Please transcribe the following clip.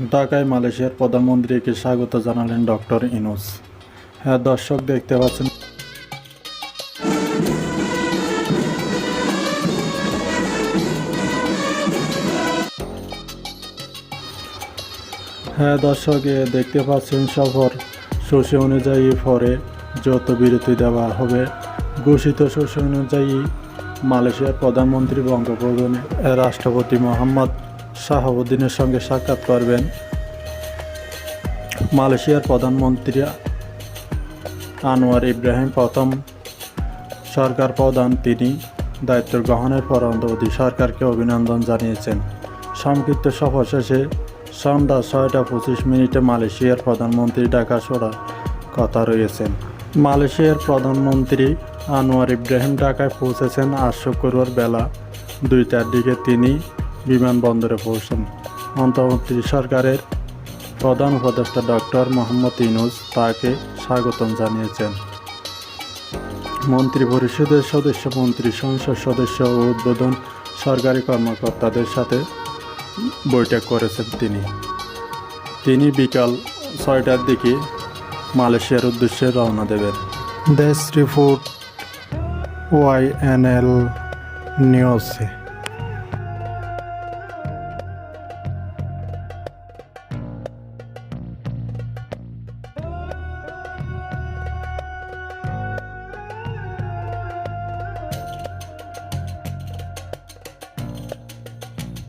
ঢাকায় মালয়েশিয়ার প্রধানমন্ত্রীকে স্বাগত জানালেন ডক্টর ইউনূস। হ্যাঁ দর্শক, দেখতে পাচ্ছেন দেখতে পাচ্ছেন সফর সূচি অনুযায়ী পরে যৌথ বিরতি দেওয়া হবে। ঘোষিত সূচি অনুযায়ী মালয়েশিয়ার প্রধানমন্ত্রী বঙ্গবন্ধু রাষ্ট্রপতি মোহাম্মদ শাহাবুদ্দিনের সঙ্গে সাক্ষাৎ করবেন। মালয়েশিয়ার প্রধানমন্ত্রী আনোয়ার ইব্রাহিম প্রথম সরকার প্রধান। তিনি দায়িত্ব গ্রহণের পর অন্তর্বর্তী সরকারকে অভিনন্দন জানিয়েছেন। সংক্ষিপ্ত সফর শেষে সন্ধ্যা 6:25 মালয়েশিয়ার প্রধানমন্ত্রী ঢাকা ছাড়ার কথা রয়েছেন। মালয়েশিয়ার প্রধানমন্ত্রী আনোয়ার ইব্রাহিম ঢাকায় পৌঁছেছেন আজ শুক্রবার বেলা 2টার দিকে। তিনি বিমানবন্দরে পৌঁছান। অন্তর্বর্তী সরকারের প্রধান উপদেষ্টা ডক্টর মোহাম্মদ ইউনূস তাকে স্বাগতম জানিয়েছেন। মন্ত্রী পরিষদের সদস্য, মন্ত্রী সংসদ সদস্য ও উদ্বোধন সরকারি কর্মকর্তাদের সাথে বৈঠক করেছেন। তিনি বিকাল 6টার দিকে মালয়েশিয়ার উদ্দেশ্যে রওনা দেবেন। দেশ রিপোর্ট YNL নিউজ।